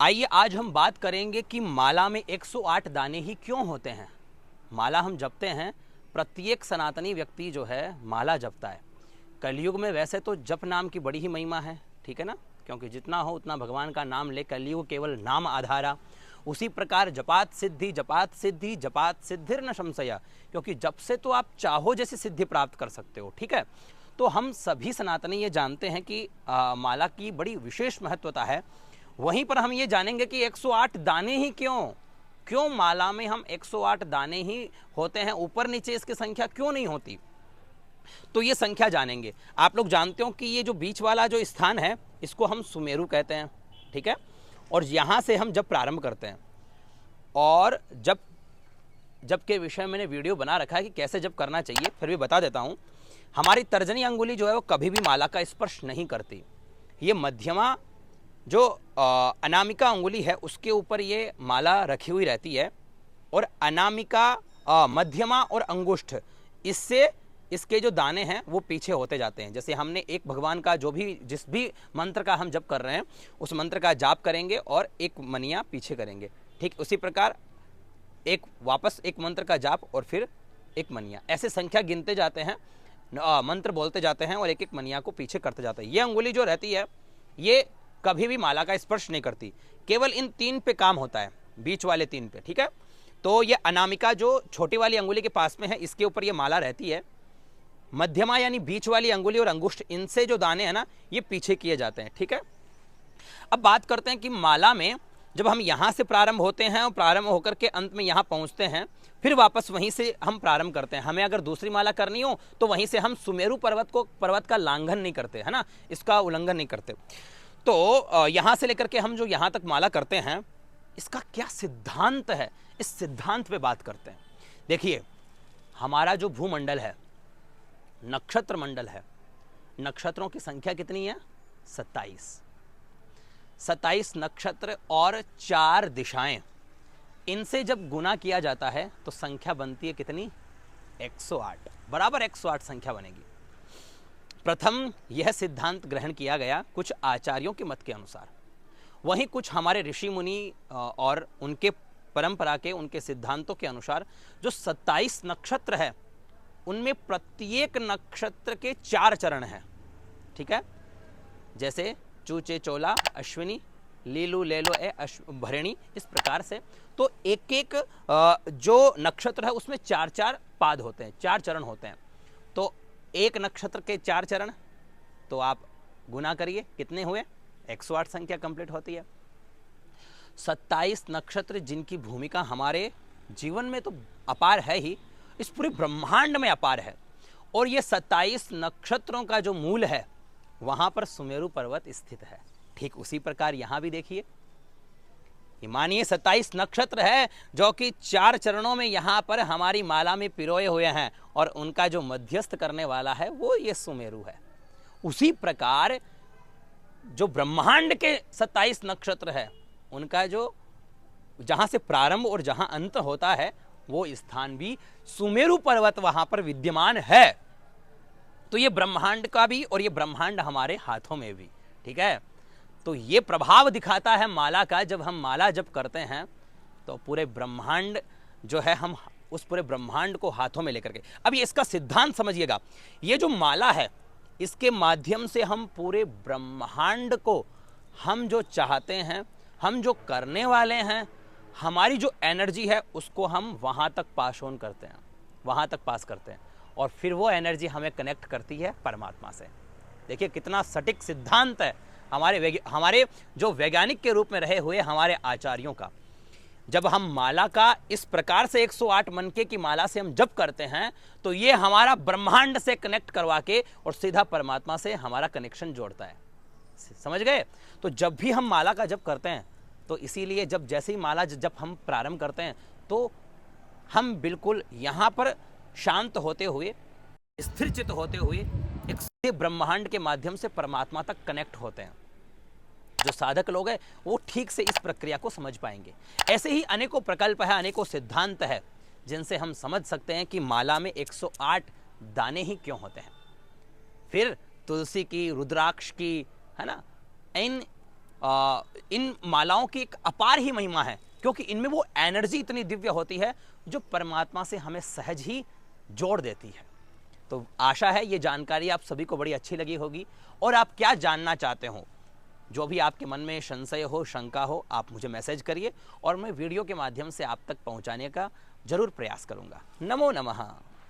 आइए आज हम बात करेंगे कि माला में 108 दाने ही क्यों होते हैं। माला हम जपते हैं, प्रत्येक सनातनी व्यक्ति जो है माला जपता है। कलयुग में वैसे तो जप नाम की बड़ी ही महिमा है, ठीक है ना, क्योंकि जितना हो उतना भगवान का नाम ले, कलयुग केवल नाम आधारा। उसी प्रकार जपात सिद्धि जपात सिद्धि जपात सिद्धिर न संशय, क्योंकि जप से तो आप चाहो जैसी सिद्धि प्राप्त कर सकते हो, ठीक है। तो हम सभी सनातनी ये जानते हैं कि माला की बड़ी विशेष महत्वता है। वहीं पर हम ये जानेंगे कि 108 दाने ही क्यों माला में हम 108 दाने ही होते हैं, ऊपर नीचे इसकी संख्या क्यों नहीं होती, तो ये संख्या जानेंगे। आप लोग जानते हो कि ये जो बीच वाला जो स्थान है इसको हम सुमेरु कहते हैं, ठीक है। और यहाँ से हम जब प्रारंभ करते हैं, और जब के विषय मैंने वीडियो बना रखा है कि कैसे जब करना चाहिए, फिर भी बता देता हूँ। हमारी तर्जनी अंगुली जो है वो कभी भी माला का स्पर्श नहीं करती। ये मध्यमा जो अनामिका अंगुली है उसके ऊपर ये माला रखी हुई रहती है, और अनामिका मध्यमा और अंगुष्ठ इससे इसके जो दाने हैं वो पीछे होते जाते हैं। जैसे हमने एक भगवान का जिस भी मंत्र का हम जप कर रहे हैं उस मंत्र का जाप करेंगे और एक मनिया पीछे करेंगे, ठीक उसी प्रकार वापस एक मंत्र का जाप और फिर एक मनिया, ऐसे संख्या गिनते जाते हैं, मंत्र बोलते जाते हैं और एक एक मनिया को पीछे करते जाते हैं। ये अंगुली जो रहती है ये कभी भी माला का स्पर्श नहीं करती, केवल इन 3 पे काम होता है, बीच वाले 3 पे, ठीक है। तो ये अनामिका जो छोटी वाली अंगुली के पास में है इसके ऊपर ये माला रहती है। मध्यमा यानी बीच वाली अंगुली और अंगुष्ठ, इनसे जो दाने हैं ना ये पीछे किए जाते हैं, ठीक है। अब बात करते हैं कि माला में जब हम यहाँ से प्रारंभ होते हैं और प्रारंभ होकर के अंत में यहाँ पहुँचते हैं, फिर वापस वहीं से हम प्रारंभ करते हैं। हमें अगर दूसरी माला करनी हो तो वहीं से हम सुमेरु पर्वत का लांघन नहीं करते, है ना, इसका उल्लंघन नहीं करते। तो यहाँ से लेकर के हम जो यहाँ तक माला करते हैं इसका क्या सिद्धांत है, इस सिद्धांत पे बात करते हैं। देखिए, हमारा जो भूमंडल है, नक्षत्र मंडल है, नक्षत्रों की संख्या कितनी है? 27 नक्षत्र और 4 दिशाएं, इनसे जब गुना किया जाता है तो संख्या बनती है कितनी? 108, बराबर 108 संख्या बनेगी। प्रथम यह सिद्धांत ग्रहण किया गया कुछ आचार्यों के मत के अनुसार, वहीं कुछ हमारे ऋषि मुनि और उनके परंपरा के उनके सिद्धांतों के अनुसार जो 27 नक्षत्र है उनमें प्रत्येक नक्षत्र के 4 चरण हैं, ठीक है। जैसे चूचे चोला अश्विनी लीलू लेलो ए भरणी, इस प्रकार से तो एक एक जो नक्षत्र है उसमें 4 पाद होते हैं, 4 चरण होते हैं। तो एक नक्षत्र के 4 चरण, तो आप गुना करिए कितने हुए? 108 संख्या कंप्लीट होती है। 27 नक्षत्र जिनकी भूमिका हमारे जीवन में तो अपार है ही, इस पूरे ब्रह्मांड में अपार है। और ये 27 नक्षत्रों का जो मूल है वहां पर सुमेरु पर्वत स्थित है। ठीक उसी प्रकार यहां भी देखिए, मानिए 27 नक्षत्र है जो कि 4 चरणों में यहाँ पर हमारी माला में पिरोए हुए हैं, और उनका जो मध्यस्थ करने वाला है वो ये सुमेरु है। उसी प्रकार जो ब्रह्मांड के 27 नक्षत्र है उनका जो जहाँ से प्रारंभ और जहाँ अंत होता है वो स्थान भी सुमेरु पर्वत वहाँ पर विद्यमान है। तो ये ब्रह्मांड का भी और ये ब्रह्मांड हमारे हाथों में भी, ठीक है। तो ये प्रभाव दिखाता है माला का। जब हम माला जब करते हैं तो पूरे ब्रह्मांड जो है, हम उस पूरे ब्रह्मांड को हाथों में लेकर के, अब ये इसका सिद्धांत समझिएगा। ये जो माला है इसके माध्यम से हम पूरे ब्रह्मांड को, हम जो चाहते हैं, हम जो करने वाले हैं, हमारी जो एनर्जी है उसको हम वहाँ तक पास ऑन करते हैं, वहाँ तक पास करते हैं, और फिर वो एनर्जी हमें कनेक्ट करती है परमात्मा से। देखिए कितना सटीक सिद्धांत है हमारे जो वैज्ञानिक के रूप में रहे हुए हमारे आचार्यों का। जब हम माला का इस प्रकार से 108 मनके की माला से हम जप करते हैं तो ये हमारा ब्रह्मांड से कनेक्ट करवा के और सीधा परमात्मा से हमारा कनेक्शन जोड़ता है। समझ गए? तो जब भी हम माला का जप करते हैं तो इसीलिए जैसे ही माला जब हम प्रारंभ करते हैं तो हम बिल्कुल यहाँ पर शांत होते हुए, स्थिर चित्त होते हुए एक सीधे ब्रह्मांड के माध्यम से परमात्मा तक कनेक्ट होते हैं। जो साधक लोग हैं वो ठीक से इस प्रक्रिया को समझ पाएंगे। ऐसे ही अनेकों प्रकल्प है, अनेकों सिद्धांत है जिनसे हम समझ सकते हैं कि माला में 108 दाने ही क्यों होते हैं। फिर तुलसी की, रुद्राक्ष की, है ना, इन इन मालाओं की एक अपार ही महिमा है, क्योंकि इनमें वो एनर्जी इतनी दिव्य होती है जो परमात्मा से हमें सहज ही जोड़ देती है। तो आशा है ये जानकारी आप सभी को बड़ी अच्छी लगी होगी, और आप क्या जानना चाहते हो, जो भी आपके मन में संशय हो, शंका हो, आप मुझे मैसेज करिए और मैं वीडियो के माध्यम से आप तक पहुंचाने का जरूर प्रयास करूंगा। नमो नमः।